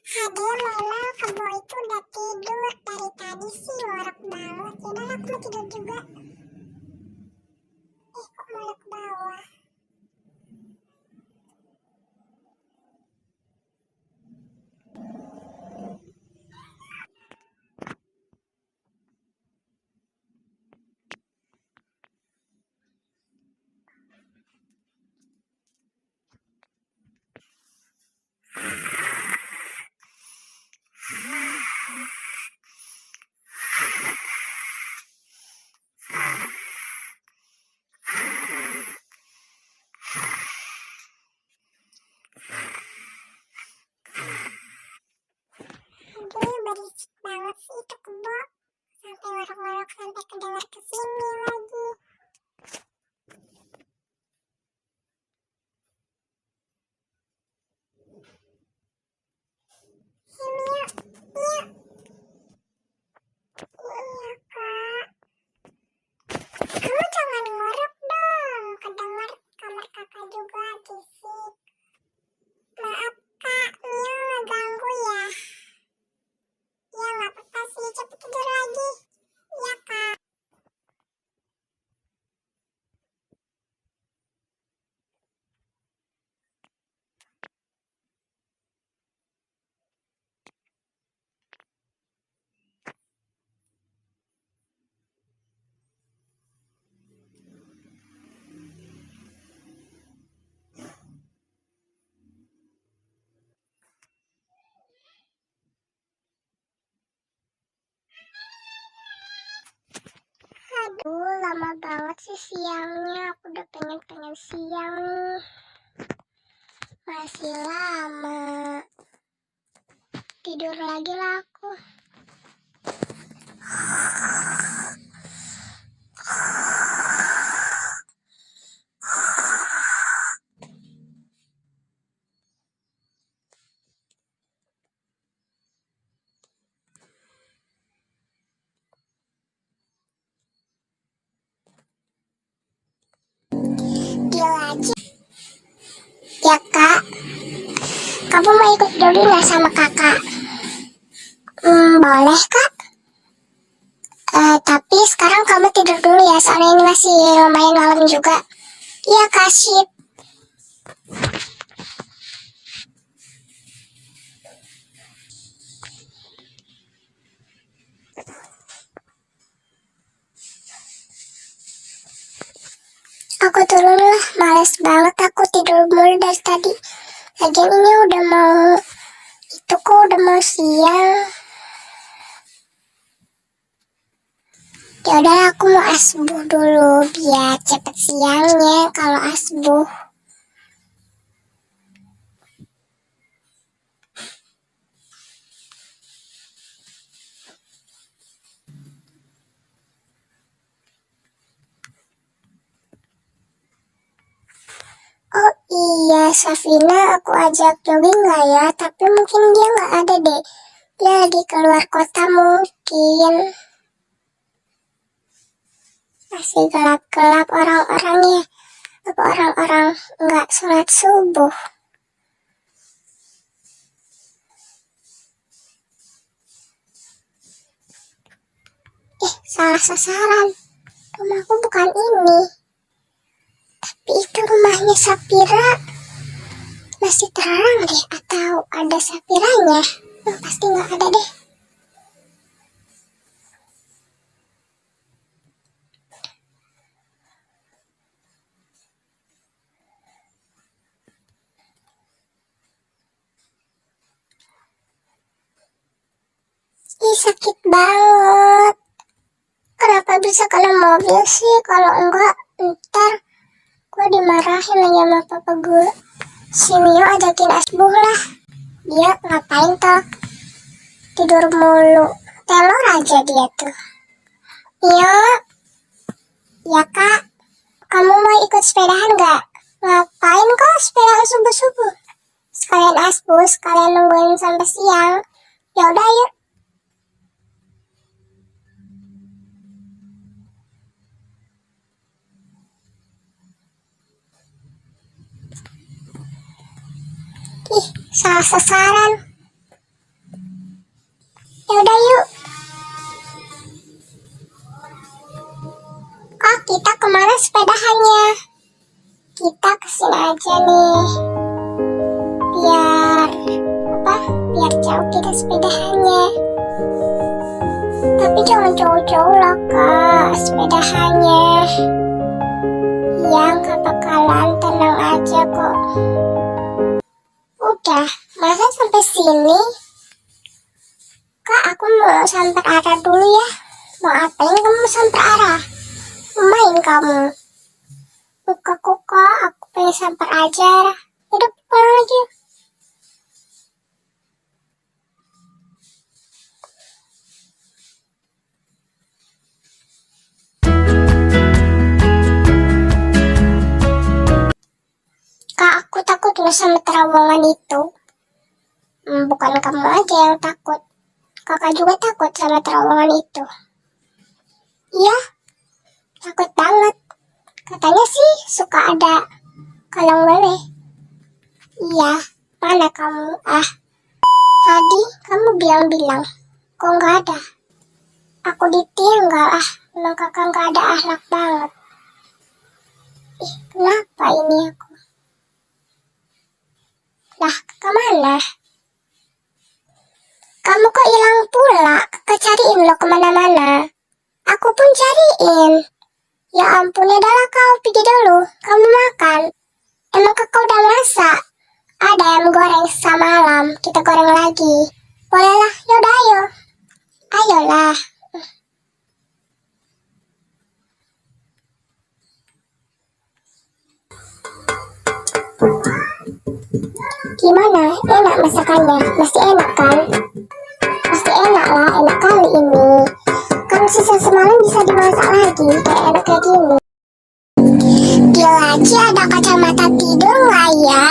Ada Lola, Kebo itu udah tidur dari tadi sih, ngorok banget. Yaudah aku mau tidur juga. Kok malah ke bawah? Aduh, berisik banget sih itu Kebo. Sampai ngorok-ngorok sampai kedengar kesini lagi. Mio, Mio. Iya kak. Kamu jangan ngorok dong. Kedengar kamar kakak juga berisik. Maaf kak, Mio ngeganggu ya. Ya nggak apa-apa sih, cepet tidur lagi. Iya kak. Aduh, lama banget sih siangnya. Aku udah pengen siang nih. Masih lama. Tidur lagi lah aku. Dia aja. Ya kak, kamu mau ikut dulu nggak sama kakak? Boleh kak. Tapi sekarang kamu tidur dulu ya, soalnya ini masih lumayan malam juga. Iya kak, sip. Aku turun lah, males banget aku tidur mulu dari tadi. Lagian ini udah mau, itu kok udah mau siang. Yaudah aku mau asbuh dulu biar cepet siangnya kalau asbuh. Oh iya, Safina aku ajak jogging gak ya? Tapi mungkin dia gak ada deh. Dia lagi keluar kota mungkin. Masih gelap-gelap orang-orangnya. Apa orang-orang gak sholat subuh? Salah sasaran. Rumahku bukan ini. Tapi itu rumahnya Sapira. Masih terang deh, atau ada Sapiranya? Pasti gak ada deh. Ih, sakit banget. Kenapa bisa kena mobil sih? Kalau enggak, ntar gue dimarahin lagi sama papa gue. Si Mio ajakin asbuh lah. Dia ngapain toh? Tidur mulu. Telor aja dia tuh. Mio, ya kak, kamu mau ikut sepedahan gak? Ngapain kok sepedaan subuh-subuh? Sekalian asbuh, sekalian nungguin sampai siang. Yaudah yuk. Ih, salah sasaran. Yaudah yuk. Kak, kita kemana sepedahannya? Kita kesini aja nih. Biar jauh kita sepedahannya. Tapi jangan jauh-jauh lah kak sepedahannya. Ya gak bakalan, tenang aja kok. Udah, masa sampai sini? Kak, aku mau sampai arah dulu ya. Mau apain kamu sampai arah? Main kamu. Buka kok, aku pengen sampai aja. Udah pulang aja. Kak, aku takut loh sama terowongan itu. Bukan kamu aja yang takut. Kakak juga takut sama terowongan itu. Iya, takut banget. Katanya sih suka ada kalong boleh. Iya, mana kamu? Tadi kamu bilang-bilang, kok nggak ada? Aku ditinggal memang kakak nggak ada akhlak banget. Kenapa ini aku? Lah, kemana? Kamu kok hilang pula? Kakak cariin lo kemana-mana. Aku pun cariin. Ya ampun, adalah kau pergi dulu. Kamu makan. Emang kakak udah masak? Ada ayam goreng semalam. Kita goreng lagi. Bolehlah, yaudah ayo. Ayolah. Gimana? Enak masakannya? Masih enak kan? Masih enak lah, enak kali ini. Kan sisa semalam bisa dimasak lagi, kayak enak kayak gini. Dia lagi ada kacamata tidur nggak ya?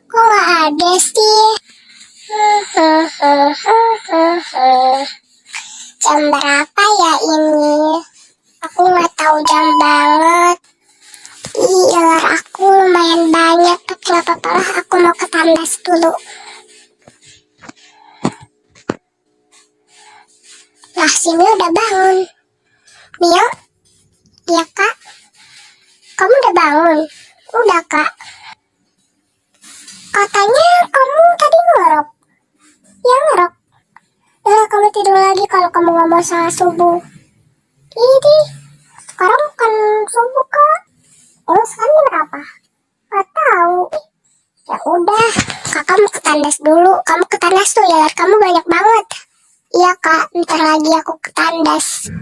Kok nggak ada sih? Jam berapa ya ini? Aku nggak tahu jam banget. Ilar aku lumayan banyak, tapi nggak apa-apa lah, aku mau ke tandas dulu. Lah, sini udah bangun. Mio? Iya kak? Kamu udah bangun? Udah kak. Katanya kamu tadi ngorok. Ya ngorok. Udah kamu tidur lagi kalau kamu nggak mau salat subuh. Ini sekarang bukan subuh kak. Sekarang berapa? Gak tahu. Ya udah, kakak mau ke tandas dulu. Kamu ke tandas tuh ya, kamu banyak banget. Iya kak, ntar lagi aku ke tandas.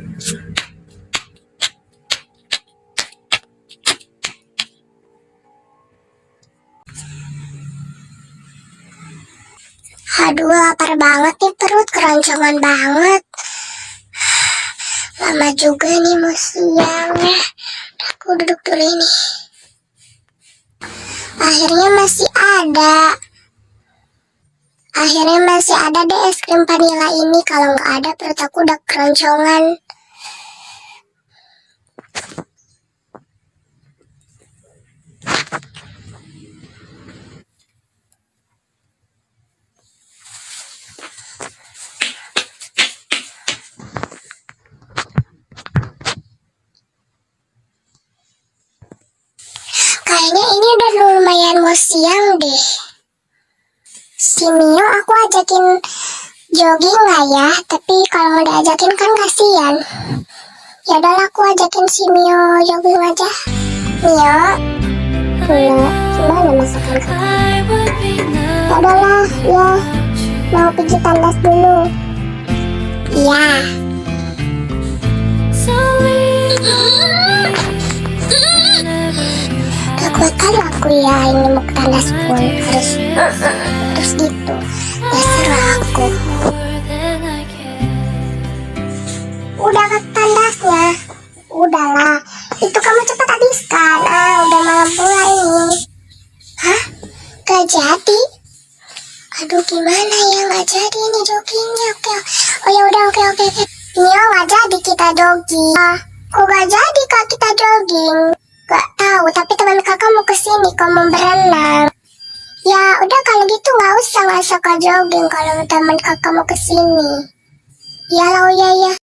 Aduh, lapar banget nih, perut keroncongan banget. Lama juga nih mau siang. Aku duduk dulu ini. Akhirnya masih ada deh es krim vanila ini. Kalau nggak ada, perut aku udah keroncongan. Kayaknya ini udah lumayan mau siang deh. Si Mio aku ajakin jogging nggak ya? Tapi kalau nggak diajakin kan kasihan. Ya udahlah, aku ajakin si Mio jogging aja. Mio, gimana masakan kamu? Ya udahlah, ya mau pergi tandas dulu. Iya. Kuat kali aku ya ini mau ke tandas pun harus gitu. Dasar aku. Udah ke tandasnya? Udahlah. Itu kamu cepat habiskan. Udah malam pula ini. Hah? Gak jadi? Aduh, gimana ya, gak jadi ini joggingnya. Oh ya udah, oke. Mio, gak jadi kita jogging. Kok gak jadi kak kita jogging? Gak tahu, tapi teman kakak mau kesini, kau mau berenang. Ya udah kalau gitu gak usah nggak suka jogging kalau teman kakak mau kesini. Iyalah, oh iya ya.